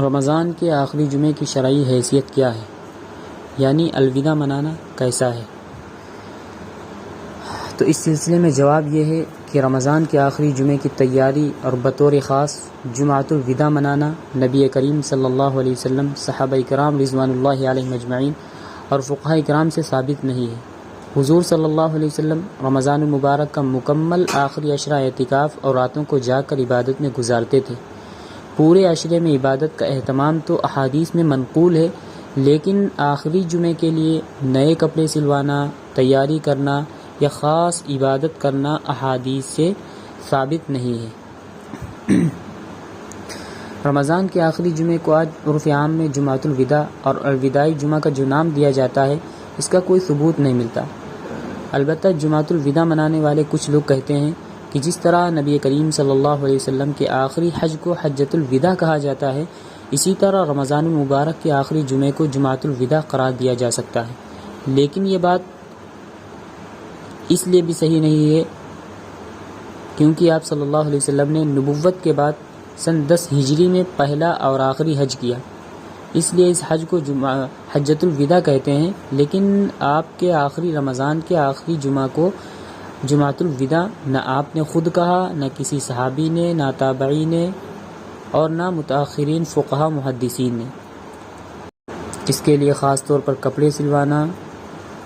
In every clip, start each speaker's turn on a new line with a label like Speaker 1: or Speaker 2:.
Speaker 1: رمضان کے آخری جمعے کی شرعی حیثیت کیا ہے؟ یعنی الوداع منانا کیسا ہے؟ تو اس سلسلے میں جواب یہ ہے کہ رمضان کے آخری جمعے کی تیاری اور بطور خاص جمعۃ الوداع منانا نبی کریم صلی اللہ علیہ وسلم، صحابہ کرام رضوان اللہ علیہم اجمعین اور فقہاء کرام سے ثابت نہیں ہے۔ حضور صلی اللہ علیہ وسلم رمضان المبارک کا مکمل آخری عشرہ اعتکاف اور راتوں کو جاگ کر عبادت میں گزارتے تھے۔ پورے عشرے میں عبادت کا اہتمام تو احادیث میں منقول ہے، لیکن آخری جمعے کے لیے نئے کپڑے سلوانا، تیاری کرنا یا خاص عبادت کرنا احادیث سے ثابت نہیں ہے۔ رمضان کے آخری جمعے کو آج عرف عام میں جمعۃ الوداع اور الوداعی جمعہ کا جو نام دیا جاتا ہے، اس کا کوئی ثبوت نہیں ملتا۔ البتہ جمعۃ الوداع منانے والے کچھ لوگ کہتے ہیں کہ جس طرح نبی کریم صلی اللہ علیہ وسلم کے آخری حج کو حجۃ الوداع کہا جاتا ہے، اسی طرح رمضان المبارک کے آخری جمعے کو جمعۃ الوداع قرار دیا جا سکتا ہے۔ لیکن یہ بات اس لیے بھی صحیح نہیں ہے کیونکہ آپ صلی اللہ علیہ وسلم نے نبوت کے بعد سن 10 ہجری میں پہلا اور آخری حج کیا، اس لیے اس حج کو حجۃ الوداع کہتے ہیں۔ لیکن آپ کے آخری رمضان کے آخری جمعہ کو جمعۃ الوداع نہ آپ نے خود کہا، نہ کسی صحابی نے، نہ تابعی نے اور نہ متأخرین فقہاء محدثین نے۔ اس کے لیے خاص طور پر کپڑے سلوانا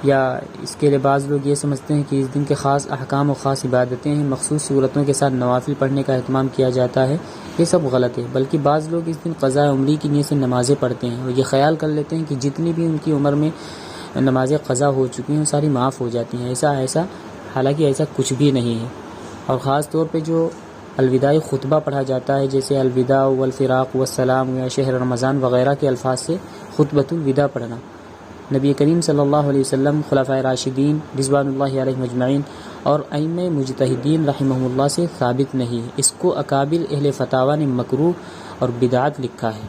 Speaker 1: یا اس کے لیے بعض لوگ یہ سمجھتے ہیں کہ اس دن کے خاص احکام و خاص عبادتیں ہیں، مخصوص صورتوں کے ساتھ نوافل پڑھنے کا اہتمام کیا جاتا ہے، یہ سب غلط ہے۔ بلکہ بعض لوگ اس دن قضاء عمری کی نیت سے نمازیں پڑھتے ہیں اور یہ خیال کر لیتے ہیں کہ جتنی بھی ان کی عمر میں نمازیں قضا ہو چکی ہیں ساری معاف ہو جاتی ہیں۔ حالانکہ ایسا کچھ بھی نہیں ہے۔ اور خاص طور پہ جو الوداعی خطبہ پڑھا جاتا ہے، جیسے الوداع والفراق والسلام یا شہر رمضان وغیرہ کے الفاظ سے خطبۃ الوداع پڑھنا، نبی کریم صلی اللہ علیہ وسلم، خلفائے راشدین رضوان اللہ علیہم اجمعین اور ائمہ مجتہدین رحمہم اللہ سے ثابت نہیں ہے۔ اس کو اکابر اہل فتاوی نے مکروہ اور بدعت لکھا ہے۔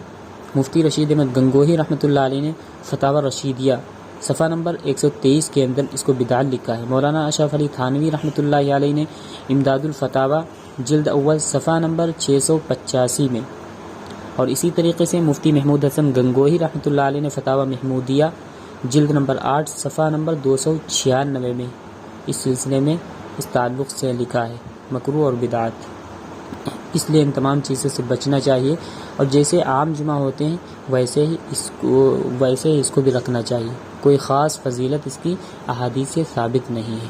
Speaker 1: مفتی رشید احمد گنگوہی رحمۃ اللہ علیہ نے فتاوی رشیدیہ صفحہ نمبر 123 کے اندر اس کو بدعت لکھا ہے۔ مولانا اشرف علی تھانوی رحمۃ اللہ علیہ نے امداد الفتاوی جلد اول صفحہ نمبر 685 میں، اور اسی طریقے سے مفتی محمود حسن گنگوہی رحمۃ اللہ علیہ نے فتاوی محمودیہ جلد نمبر 8 صفحہ نمبر 296 میں اس سلسلے میں اس تعلق سے لکھا ہے، مکروہ اور بدعت۔ اس لیے ان تمام چیزوں سے بچنا چاہیے، اور جیسے عام جمعہ ہوتے ہیں ویسے ہی اس کو بھی رکھنا چاہیے۔ کوئی خاص فضیلت اس کی احادیث سے ثابت نہیں ہے۔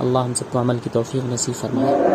Speaker 1: اللہ ہم سب کو عمل کی توفیق نصیب فرمائے۔